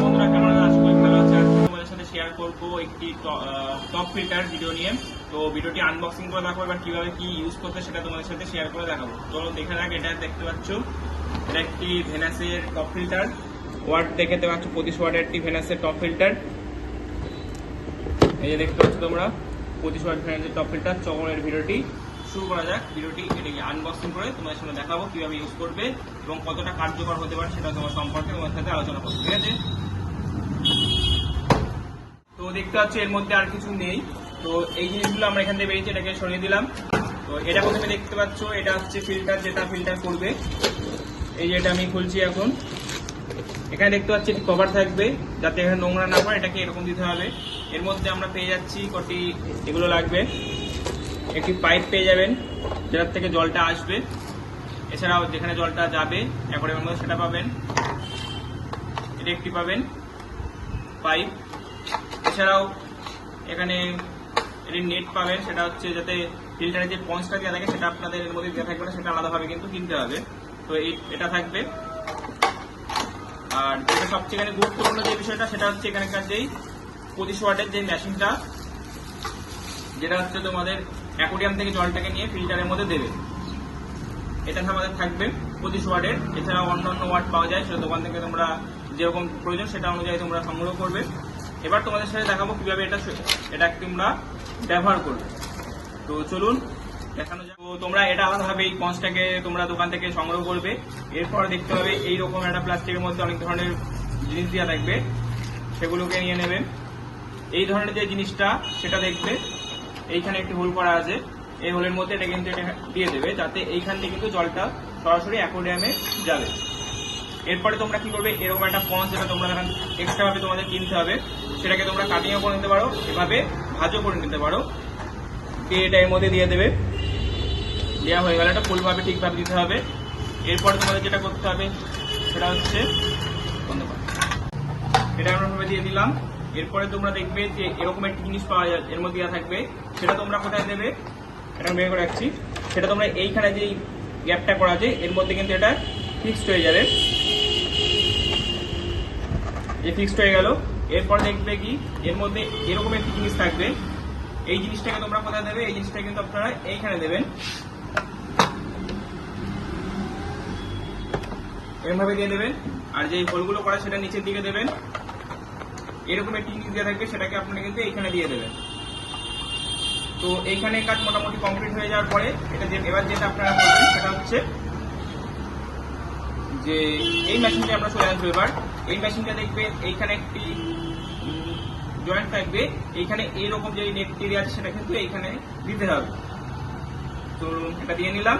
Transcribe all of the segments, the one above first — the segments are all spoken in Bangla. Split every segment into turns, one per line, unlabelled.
বন্ধুরা, কেমন আছো? আশা করি ভালো আছো। আজকে তোমাদের সাথে শেয়ার করবো একটি টপ ফিল্টার ভিডিও নিয়ে। তো ভিডিওটি আনবক্সিং করে দেখাবো, এবার কিভাবে কি ইউজ করতে সেটা তোমাদের সাথে শেয়ার করে দেখাবো। চলো দেখে রাখ। এটা দেখতে পাচ্ছ, এটা একটি ভেনাসের টপ ফিল্টার। ওয়াট দেখতে পাচ্ছ, 25 ওয়াটের একটি ভেনাসের টপ ফিল্টার। এই যে দেখতে পাচ্ছ তোমরা 25 ওয়াট ভেনাসের টপ ফিল্টার। চলো এর ভিডিওটি শুরু করা যাক। ভিডিওটি এটাকে আনবক্সিং করে তোমাদের সামনে দেখাবো কিভাবে ইউজ করবে এবং কতটা কার্যকর হতে পারে সেটা তোমার সম্পর্কে তোমার সাথে আলোচনা করবো, ঠিক আছে? তো দেখতে পাচ্ছ এর মধ্যে আর কিছু নেই। তো এই জিনিসগুলো আমরা এখান থেকে বেরিয়েছি, এটাকে সরিয়ে দিলাম। তো এটা প্রথমে দেখতে পাচ্ছ, এটা হচ্ছে ফিল্টার, যেটা ফিল্টার করবে। এই যে এটা আমি খুলছি এখন। এখানে দেখতে পাচ্ছি একটি কভার থাকবে, যাতে এখানে নোংরা না পড়ে, এটাকে এরকম দিতে হবে। এর মধ্যে আমরা পেয়ে যাচ্ছি কটি এগুলো লাগবে। একটি পাইপ পেয়ে যাবেন, যেটার থেকে জলটা আসবে। এছাড়াও যেখানে জলটা যাবে অ্যাকোয়ারিয়ামের মধ্যে সেটা পাবেন। এটা একটি পাবেন পাইপ। এছাড়াও এখানে এটি নেট পাবেন, সেটা হচ্ছে যাতে ফিল্টারে যে পঞ্চটা দেওয়া থাকে সেটা আপনাদের এর মধ্যে দেওয়া থাকবে না, সেটা আলাদাভাবে কিন্তু কিনতে হবে। তো এটা থাকবে। আর যেটা সবচেয়ে এখানে গুরুত্বপূর্ণ যে বিষয়টা, সেটা হচ্ছে এখানকার যেই 25 ওয়াটের যে মেশিনটা, যেটা হচ্ছে তোমাদের অ্যাকোয়ারিয়াম থেকে জলটাকে নিয়ে ফিল্টারের মধ্যে দেবে। এটা আমাদের থাকবে 25 ওয়াটের। এছাড়াও অন্যান্য ওয়াট পাওয়া যায়, সেটা দোকান থেকে তোমরা যেরকম প্রয়োজন সেটা অনুযায়ী তোমরা সংগ্রহ করবে। এবার তোমাদের সাথে দেখাবো কিভাবে এটা তোমরা ব্যবহার করবে। তো চলুন দেখানো যাক। তো তোমরা এটা আলাদাভাবে এই পঞ্চটাকে তোমরা দোকান থেকে সংগ্রহ করবে। এরপর দেখতে হবে এইরকম একটা প্লাস্টিকের মধ্যে অনেক ধরনের জিনিস দেওয়া থাকবে, সেগুলোকে নিয়ে নেবেন। এই ধরনের যে জিনিসটা সেটা দেখবে এইখানে একটি হোল করা আছে, এই হোলের মধ্যে এটা কিন্তু এটা দিয়ে দেবে, যাতে এইখান থেকে কিন্তু জলটা সরাসরি অ্যাকোয়ারিয়ামে যাবে। এরপরে তোমরা কি করবে, এরকম একটা পঞ্চ, যেটা তোমরা এক্সট্রা ভাবে তোমাদের কিনতে হবে, সেটাকে তোমরা কাটিংও করে নিতে পারো, এভাবে ভাজও করে নিতে পারো। এটা এর মধ্যে দিয়ে দেবে। দেওয়া হয়ে গেলে এটা ফুলভাবে ঠিকভাবে দিতে হবে। এরপরে তোমাদের যেটা করতে হবে সেটা হচ্ছে এটা আমরা ভাবে দিয়ে দিলাম। এরপরে তোমরা দেখবে যে এরকম একটি জিনিস পাওয়া যায়, এর মধ্যে দেওয়া থাকবে। সেটা তোমরা কোথায় দেবে, এটা বের করে রাখছি। সেটা তোমরা এইখানে যে গ্যাপটা করা আছে এর মধ্যে কিন্তু এটা ফিক্সড হয়ে যাবে। যে ফিক্সড হয়ে গেল। এরপর দেখবে কি এর মধ্যে এরকম একটি জিনিস থাকবে। এই জিনিসটাকে তোমরা কোথায় দেবে, এই জিনিসটা কিন্তু আপনারা এইখানে দেবেন, এরভাবে দিয়ে দেবেন। আর যে হোলগুলো করা সেটা নিচের দিকে দেবেন। এরকম একটি জিনিস দেওয়া থাকবে, সেটাকে আপনারা কিন্তু এইখানে দিয়ে দেবেন। তো এইখানে কাজ মোটামুটি কমপ্লিট হয়ে যাওয়ার পরে এবার যেটা আপনারা করবেন সেটা হচ্ছে যে এই মেশিনটা আমরা চলে আসবো। এবার এই মেশিনটা দেখবে এইখানে একটি জয়েন্ট থাকবে, এইখানে এইরকম যে নেটটি আছে সেটা কিন্তু এইখানে দিতে হবে। তো এটা দিয়ে নিলাম।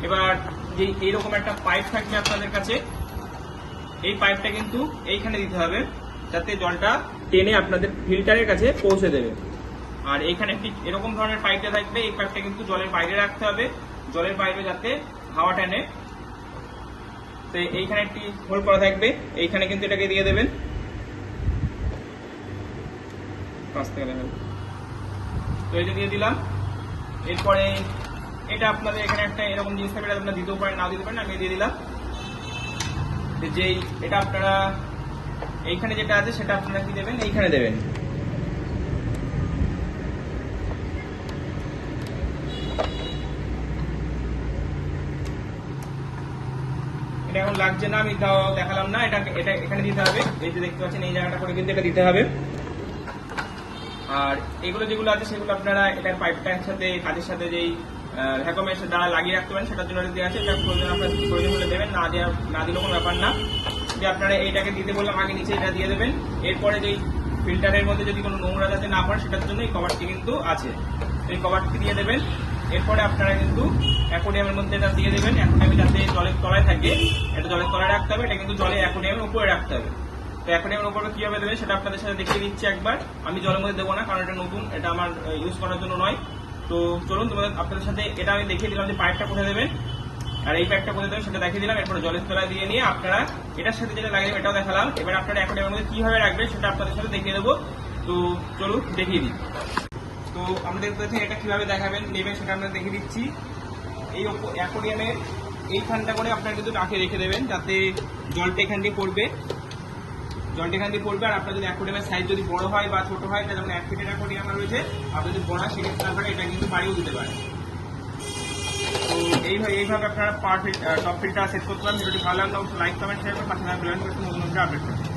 এবার যে এইরকম একটা পাইপ থাকবে আপনাদের কাছে, এই পাইপটা কিন্তু এইখানে দিতে হবে, যাতে জলটা টেনে আপনাদের ফিল্টারের কাছে পৌঁছে দেবে। আর এইখানে একটি এরকম ধরনের পাইপটা থাকবে, এই পাইপটা কিন্তু জলের বাইরে রাখতে হবে, জলের বাইরে যাতে হাওয়া টানে। তো এইখানে একটি হোল করা থাকবে, এইখানে কিন্তু এটাকে দিয়ে দেবেন। তো এটা দিয়ে দিলাম। এরপরে এটা আপনাদের এখানে একটা এরকম জিনিস থাকবে, এটা আপনারা দিতেও পারেন, নাও দিতে পারেন, আমি দিয়ে দিলাম। যেই এটা আপনারা এইখানে যেটা আছে সেটা আপনারা কি দেবেন, এইখানে দেবেন। এটা এখন লাগছে না, আমি দেখালাম না। এটা এখানে দিতে হবে। এই যে দেখতে পাচ্ছেন এই জায়গাটা করে কিন্তু এটা দিতে হবে। আর এগুলো যেগুলো আছে সেগুলো আপনারা এটার পাইপটার সাথে কাজের সাথে যেই ভ্যাকুমের দ্বারা লাগিয়ে রাখতে পারেন, সেটার জন্য দেওয়া আছে। এটা প্রয়োজন হলে দেবেন, না দিলেও কোনো ব্যাপার না। যে আপনারা এইটাকে দিতে বললাম আগে, নিচে এটা দিয়ে দেবেন। এরপরে যেই ফিল্টারের মধ্যে যদি কোনো নোংরা যাতে না পড়ে সেটার জন্য এই কভারটি কিন্তু আছে, এই কভারটি দিয়ে দেবেন। এরপরে আপনারা কিন্তু অ্যাকোয়ারিয়ামের মধ্যে এটা দিয়ে দেবেন। অ্যাকোয়ারিয়ামে যাতে জলের তলায় থাকে, এটা জলের তলায় রাখতে হবে, এটা কিন্তু জলে অ্যাকোয়ারিয়ামের উপরে রাখতে হবে। তো অ্যাকোয়ারিয়ামের উপরে কিভাবে দেবেন সেটা আপনাদের সাথে দেখিয়ে দিচ্ছি একবার। আমি জলের মধ্যে দেবো না, কারণ এটা নতুন, এটা আমার ইউজ করার জন্য নয়। তো চলুন আপনাদের সাথে এটা আমি দেখিয়ে দিলাম যে পাইপটা কোথায় দেবেন আর এই পাইপটা কোথায় দেবেন সেটা দেখিয়ে দিলাম। এরপরে জলের তলায় দিয়ে নিয়ে আপনারা এটার সাথে যেটা লাগিয়ে এটাও দেখালাম। এবার আপনারা অ্যাকোয়ারিয়ামের মধ্যে কিভাবে রাখবেন সেটা আপনাদের সাথে দেখিয়ে দেবো। তো চলুন দেখিয়ে দিই। তো আমাদের কাছে এটা কিভাবে দেখাবেন নেবেন সেটা আমরা দেখিয়ে দিচ্ছি। এই অ্যাকোয়ারিয়ামের এইখানটা করে আপনারা কিন্তু রাখে রেখে দেবেন, যাতে জলটা এখান দিয়ে পড়বে, আর আপনার যদি অ্যাকোয়ারিয়ামের সাইজ যদি বড় হয় বা ছোট হয়, যেমন 1 ফিটের অ্যাকোয়ারিয়াম রয়েছে, আপনার যদি বড় হয় সেক্ষেত্রে আপনারা এটা কিন্তু বাড়িয়েও দিতে পারেন। তো এইভাবে আপনারা টপ ফিল্টার সেট করতে পারেন। ভিডিওটি ভালো লাগলে লাইক কমেন্ট শেয়ার করে পাশে নতুন আপডেট করবেন।